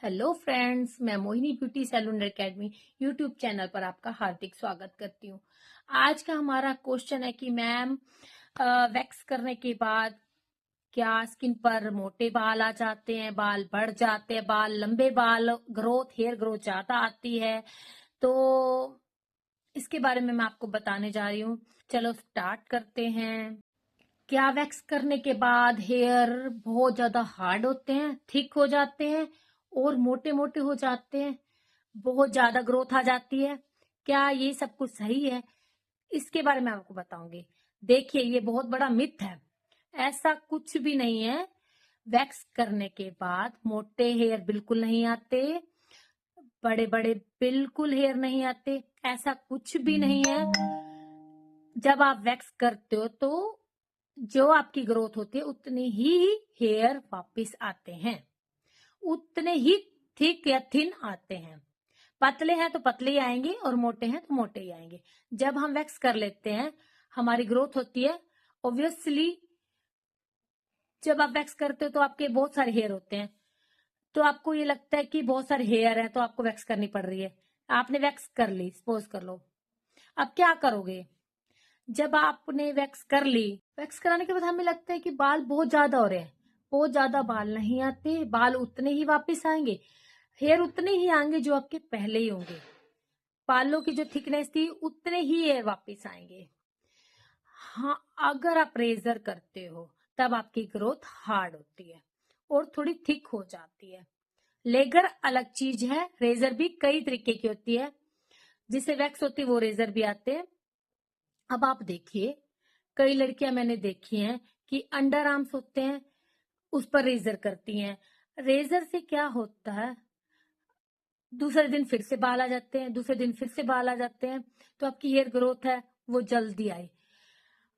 Hello friends, मैं Mohini beauty salon academy YouTube channel पर आपका हार्दिक स्वागत करती हूँ। आज का हमारा क्वेश्चन है कि मैम वैक्स करने के बाद क्या स्किन पर मोटे बाल आ जाते हैं, बाल बढ़ जाते हैं, बाल लंबे बाल हेयर ग्रोथ ज्यादा आती है। तो इसके बारे में मैं आपको बताने जा रही हूँ। चलो स्टार्ट करते हैं। क्या वैक्स करने के बाद हेयर बहुत ज्यादा हार्ड होते हैं, थिक हो जाते हैं और मोटे मोटे हो जाते हैं, बहुत ज्यादा ग्रोथ आ जाती है? क्या ये सब कुछ सही है? इसके बारे में आपको बताऊंगी। देखिए, ये बहुत बड़ा मिथ है। ऐसा कुछ भी नहीं है। वैक्स करने के बाद मोटे हेयर बिल्कुल नहीं आते, बड़े बड़े बिल्कुल हेयर नहीं आते, ऐसा कुछ भी नहीं है। जब आप वैक्स करते हो तो जो आपकी ग्रोथ होती है उतने ही हेयर वापस आते हैं, उतने ही थिक या थिन आते हैं। पतले हैं तो पतले ही आएंगे और मोटे हैं तो मोटे ही आएंगे। जब हम वैक्स कर लेते हैं, हमारी ग्रोथ होती है। ऑब्वियसली जब आप वैक्स करते हो तो आपके बहुत सारे हेयर होते हैं, तो आपको ये लगता है कि बहुत सारे हेयर है तो आपको वैक्स करनी पड़ रही है। आपने वैक्स कर ली, सपोज कर लो। अब क्या करोगे? जब आपने वैक्स कर ली, वैक्स कराने के बाद हमें लगता है कि बाल बहुत ज्यादा हो रहे हैं। बहुत ज्यादा बाल नहीं आते, बाल उतने ही वापस आएंगे, हेयर उतने ही आएंगे जो आपके पहले ही होंगे। बालों की जो थिकनेस थी उतने ही हेयर वापस आएंगे। हाँ, अगर आप रेजर करते हो तब आपकी ग्रोथ हार्ड होती है और थोड़ी थिक हो जाती है। लेजर अलग चीज है, रेजर भी कई तरीके की होती है। जिसे वैक्स होती है वो रेजर भी आते हैं। अब आप देखिए, कई लड़कियां मैंने देखी हैं कि अंडर आर्म्स होते हैं, उस पर रेजर करती हैं। रेजर से क्या होता है, दूसरे दिन फिर से बाल आ जाते हैं, दूसरे दिन फिर से बाल आ जाते हैं। तो आपकी हेयर ग्रोथ है वो जल्दी आई।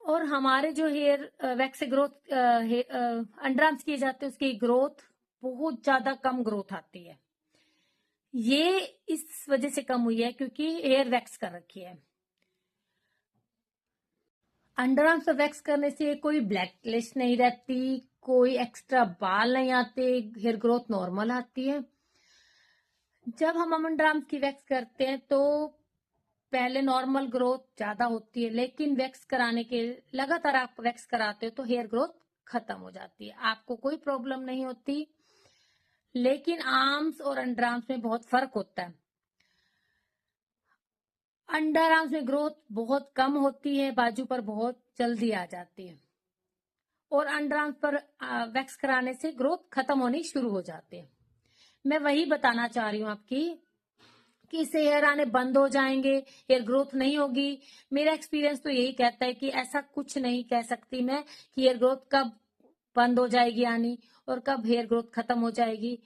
और हमारे जो हेयर वैक्स से ग्रोथ अंडर आर्म्स किए जाते हैं, उसकी ग्रोथ बहुत ज्यादा कम ग्रोथ आती है। ये इस वजह से कम हुई है क्योंकि हेयर वैक्स कर रखी है। अंडर आर्म्स पर वैक्स करने से कोई ब्लैकलिस्ट नहीं रहती, कोई एक्स्ट्रा बाल नहीं आते, हेयर ग्रोथ नॉर्मल आती है। जब हम अंडर आर्म्स की वैक्स करते हैं तो पहले नॉर्मल ग्रोथ ज्यादा होती है, लेकिन वैक्स कराने के लगातार आप वैक्स कराते हो तो हेयर ग्रोथ खत्म हो जाती है, आपको कोई प्रॉब्लम नहीं होती। लेकिन आर्म्स और अंडर आर्म्स में बहुत फर्क होता है। अंडर आर्म्स में ग्रोथ बहुत कम होती है, बाजू पर बहुत जल्दी आ जाती है, और अंडर आर्म्स पर वैक्स कराने से ग्रोथ खत्म होनी शुरू हो जाती है। मैं वही बताना चाह रही हूँ आपकी कि इससे हेयर आने बंद हो जाएंगे, हेयर ग्रोथ नहीं होगी। मेरा एक्सपीरियंस तो यही कहता है कि ऐसा कुछ नहीं कह सकती मैं कि हेयर ग्रोथ कब बंद हो जाएगी आनी और कब हेयर ग्रोथ खत्म हो जाएगी।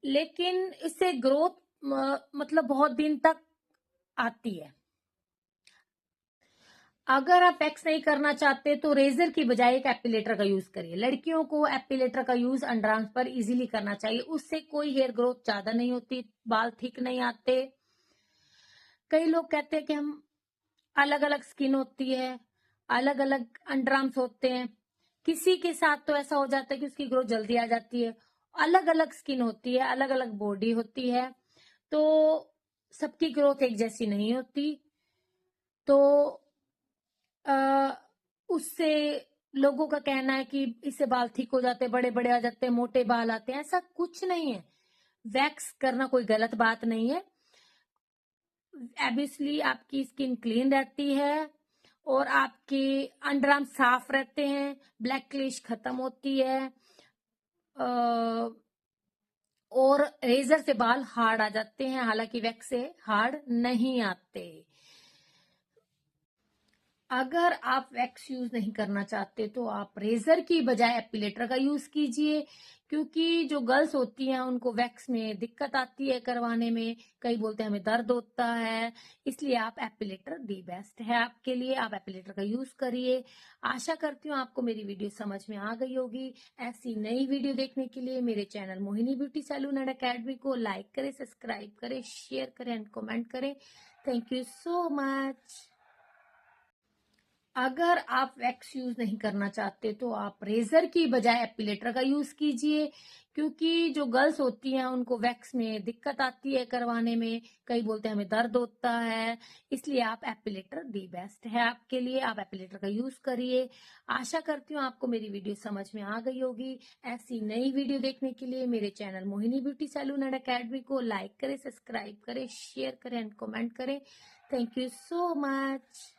लेकिन इससे ग्रोथ मतलब बहुत दिन तक आती है। अगर आप वैक्स नहीं करना चाहते तो रेजर की बजाय एक एपिलेटर का यूज करिए। लड़कियों को एपिलेटर का यूज अंडर आर्म्स पर इजीली करना चाहिए, उससे कोई हेयर ग्रोथ ज्यादा नहीं होती, बाल थिक नहीं आते। कई लोग कहते हैं कि हम अलग अलग स्किन होती है, अलग अलग अंडर आर्म्स होते हैं। किसी के साथ तो ऐसा हो जाता है कि उसकी ग्रोथ जल्दी आ जाती है। अलग अलग स्किन होती है, अलग अलग बॉडी होती है, तो सबकी ग्रोथ एक जैसी नहीं होती। तो उससे लोगों का कहना है कि इससे बाल ठीक हो जाते हैं, बड़े बड़े आ जाते हैं, मोटे बाल आते हैं। ऐसा कुछ नहीं है। वैक्स करना कोई गलत बात नहीं है। ऑब्वियसली आपकी स्किन क्लीन रहती है और आपके अंडर आर्म साफ रहते हैं, ब्लैक क्लिश खत्म होती है, और रेजर से बाल हार्ड आ जाते हैं, हालांकि वैक्स से हार्ड नहीं आते। अगर आप वैक्स यूज नहीं करना चाहते तो आप रेजर की बजाय एपिलेटर का यूज कीजिए, क्योंकि जो गर्ल्स होती हैं उनको वैक्स में दिक्कत आती है करवाने में। कई बोलते हैं हमें दर्द होता है, इसलिए आप एपिलेटर दी बेस्ट है आपके लिए। आप एपिलेटर का यूज करिए। आशा करती हूँ आपको मेरी वीडियो समझ में आ गई होगी। ऐसी नई वीडियो देखने के लिए मेरे channel Mohini beauty salon and academy को लाइक करें, सब्सक्राइब करें, शेयर करें एंड कमेंट करें। Thank you so much. अगर आप वैक्स यूज नहीं करना चाहते तो आप रेजर की बजाय एपिलेटर का यूज कीजिए, क्योंकि जो गर्ल्स होती हैं उनको वैक्स में दिक्कत आती है करवाने में, कई बोलते हैं हमें दर्द होता है, इसलिए आप एपिलेटर दी बेस्ट है आपके लिए, आप एपिलेटर का यूज करिए। आशा करती हूँ आपको मेरी वीडियो समझ में आ गई होगी। ऐसी नई वीडियो देखने के लिए मेरे channel Mohini beauty salon and academy को लाइक करें, सब्सक्राइब करें, शेयर करें एंड कमेंट करें। Thank you so much.